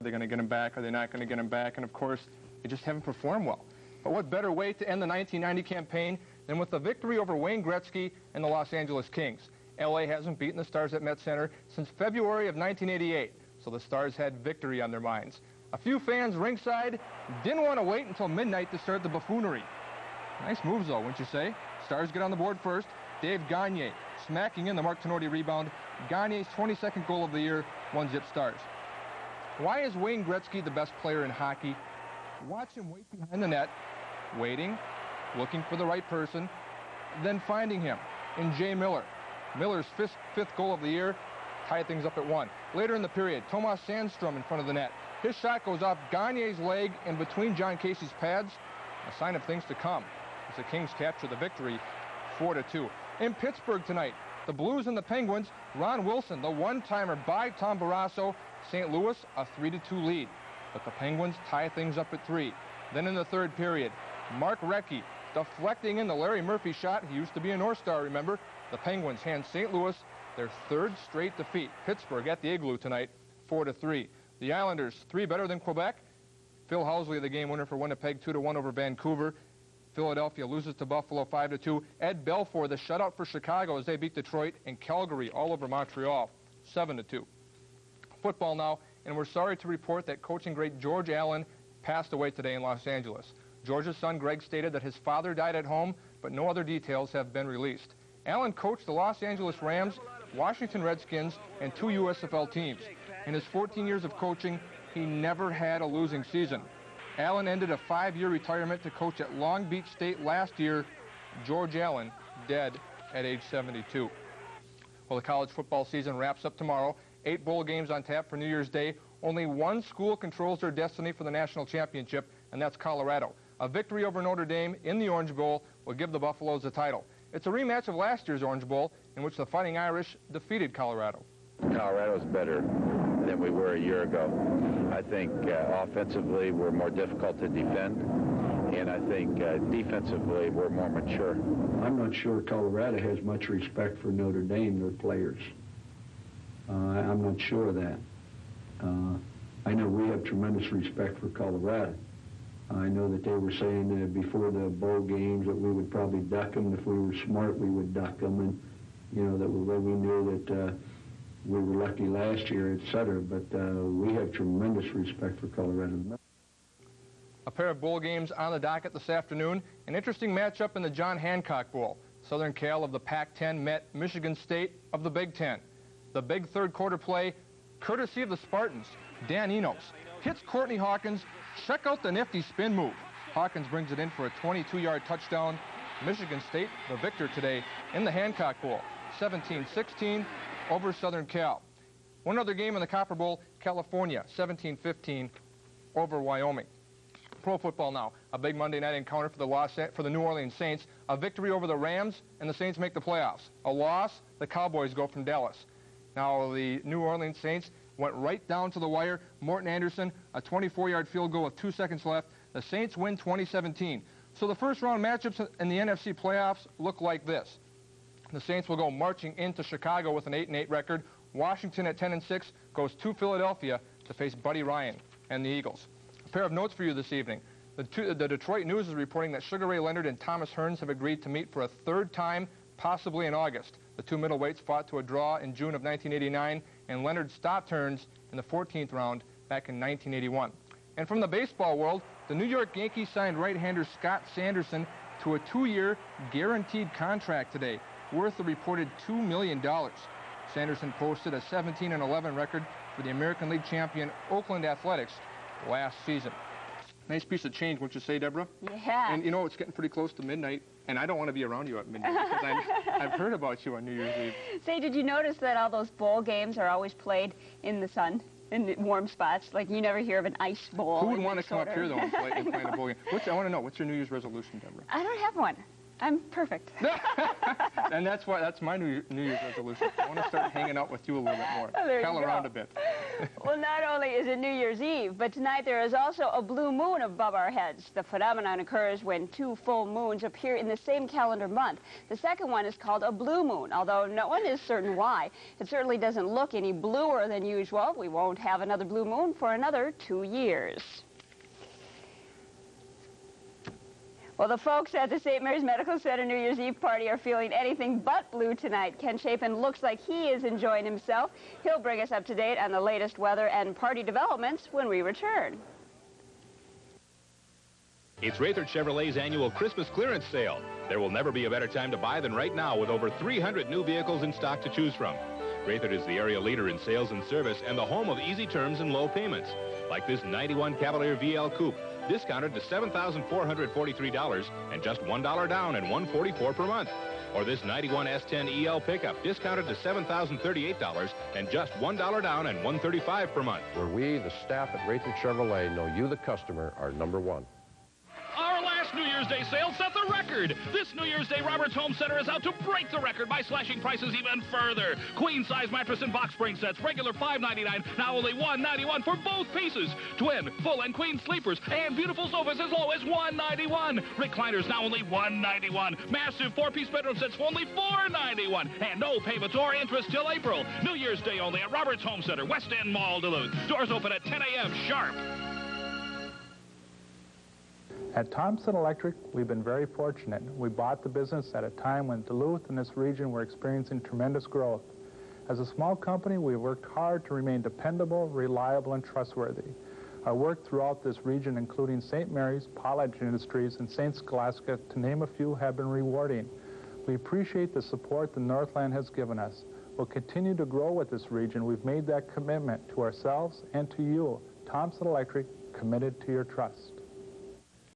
Are they going to get him back? Are they not going to get him back? And, of course, they just haven't performed well. But what better way to end the 1990 campaign than with a victory over Wayne Gretzky and the Los Angeles Kings? L.A. hasn't beaten the Stars at Met Center since February of 1988, so the Stars had victory on their minds. A few fans ringside didn't want to wait until midnight to start the buffoonery. Nice moves, though, wouldn't you say? Stars get on the board first. Dave Gagne smacking in the Mark Tenorti rebound. Gagne's 22nd goal of the year, 1-zip Stars. Why is Wayne Gretzky the best player in hockey? Watch him wait behind the net, waiting, looking for the right person, then finding him in Jay Miller. Miller's fifth goal of the year tied things up at 1. Later in the period, Tomas Sandstrom in front of the net. His shot goes off Gagne's leg and between John Casey's pads, a sign of things to come as the Kings capture the victory 4-2. In Pittsburgh tonight, the Blues and the Penguins, Ron Wilson, the one-timer by Tom Barrasso, St. Louis, a 3-2 lead. But the Penguins tie things up at 3. Then in the third period, Mark Recchi deflecting in the Larry Murphy shot. He used to be a North Star, remember? The Penguins hand St. Louis their 3rd straight defeat. Pittsburgh at the Igloo tonight, 4-3. The Islanders, 3 better than Quebec. Phil Housley, the game winner for Winnipeg, 2-1 over Vancouver. Philadelphia loses to Buffalo 5-2. Ed Belfour, the shutout for Chicago as they beat Detroit, and Calgary all over Montreal, 7-2. Football now, and we're sorry to report that coaching great George Allen passed away today in Los Angeles. George's son Greg stated that his father died at home, but no other details have been released. Allen coached the Los Angeles Rams, Washington Redskins, and 2 USFL teams. In his 14 years of coaching, he never had a losing season. Allen ended a 5-year retirement to coach at Long Beach State last year. George Allen dead at age 72. Well, the college football season wraps up tomorrow. 8 bowl games on tap for New Year's Day. Only one school controls their destiny for the national championship, and that's Colorado. A victory over Notre Dame in the Orange Bowl will give the Buffaloes the title. It's a rematch of last year's Orange Bowl, in which the Fighting Irish defeated Colorado. Colorado's better than we were a year ago. I think offensively we're more difficult to defend, and I think defensively we're more mature. I'm not sure Colorado has much respect for Notre Dame, their players. I'm not sure of that. I know we have tremendous respect for Colorado. I know that they were saying that before the bowl games that we would probably duck them. If we were smart, we would duck them. And, you know, that we knew that we were lucky last year, et cetera. But we have tremendous respect for Colorado. A pair of bowl games on the docket this afternoon. An interesting matchup in the John Hancock Bowl. Southern Cal of the Pac-10 met Michigan State of the Big Ten. The big third-quarter play, courtesy of the Spartans. Dan Enos hits Courtney Hawkins. Check out the nifty spin move. Hawkins brings it in for a 22-yard touchdown. Michigan State, the victor today in the Hancock Bowl, 17-16 over Southern Cal. One other game in the Copper Bowl, California, 17-15 over Wyoming. Pro football now, a big Monday night encounter for the New Orleans Saints. A victory over the Rams, and the Saints make the playoffs. A loss, the Cowboys go from Dallas. Now, the New Orleans Saints went right down to the wire. Morton Anderson, a 24-yard field goal with 2 seconds left. The Saints win 2017. So the first-round matchups in the NFC playoffs look like this. The Saints will go marching into Chicago with an 8-8 record. Washington at 10-6 goes to Philadelphia to face Buddy Ryan and the Eagles. A pair of notes for you this evening. The Detroit News is reporting that Sugar Ray Leonard and Thomas Hearns have agreed to meet for a 3rd time, possibly in August. The 2 middleweights fought to a draw in June of 1989, and Leonard stopped Hearns in the 14th round back in 1981. And from the baseball world, the New York Yankees signed right-hander Scott Sanderson to a 2-year guaranteed contract today, worth a reported $2 million. Sanderson posted a 17-11 record for the American League champion Oakland Athletics last season. Nice piece of change, wouldn't you say, Deborah? Yeah. And you know, it's getting pretty close to midnight, and I don't want to be around you at midnight because I've heard about you on New Year's Eve. Say, did you notice that all those bowl games are always played in the sun, in warm spots? Like, you never hear of an ice bowl. Who would want to come up here, though, and play in a bowl game? I want to know, what's your New Year's resolution, Deborah? I don't have one. I'm perfect. And that's my New Year's resolution. I want to start hanging out with you a little bit more. There Pal you around go. a bit. Well, not only is it New Year's Eve, but tonight there is also a blue moon above our heads. The phenomenon occurs when two full moons appear in the same calendar month. The second one is called a blue moon, although no one is certain why. It certainly doesn't look any bluer than usual. We won't have another blue moon for another 2 years. Well, the folks at the St. Mary's Medical Center New Year's Eve party are feeling anything but blue tonight. Ken Chapin looks like he is enjoying himself. He'll bring us up to date on the latest weather and party developments when we return. It's Raythard Chevrolet's annual Christmas clearance sale. There will never be a better time to buy than right now with over 300 new vehicles in stock to choose from. Raythard is the area leader in sales and service and the home of easy terms and low payments. Like this 91 Cavalier VL Coupe, discounted to $7,443 and just $1 down and $144 per month. Or this 91 S10 EL pickup, discounted to $7,038 and just $1 down and $135 per month. Where we, the staff at Raythard Chevrolet, know you, the customer, are number one. Our last New Year's Day sale set the record. This New Year's Day, Roberts Home Center is out to break the record by slashing prices even further. Queen-size mattress and box spring sets, regular $5.99, now only $1.91 for both pieces. Twin, full, and queen sleepers, and beautiful sofas as low as $1.91. Recliners now only $1.91. Massive 4-piece bedroom sets for only $4.91. And no payments or interest till April. New Year's Day only at Roberts Home Center, West End Mall, Duluth. Doors open at 10 a.m. sharp. At Thompson Electric, we've been very fortunate. We bought the business at a time when Duluth and this region were experiencing tremendous growth. As a small company, we've worked hard to remain dependable, reliable, and trustworthy. Our work throughout this region, including St. Mary's, Pollardge Industries, and St. Scholastica, to name a few, have been rewarding. We appreciate the support the Northland has given us. We'll continue to grow with this region. We've made that commitment to ourselves and to you. Thompson Electric, committed to your trust.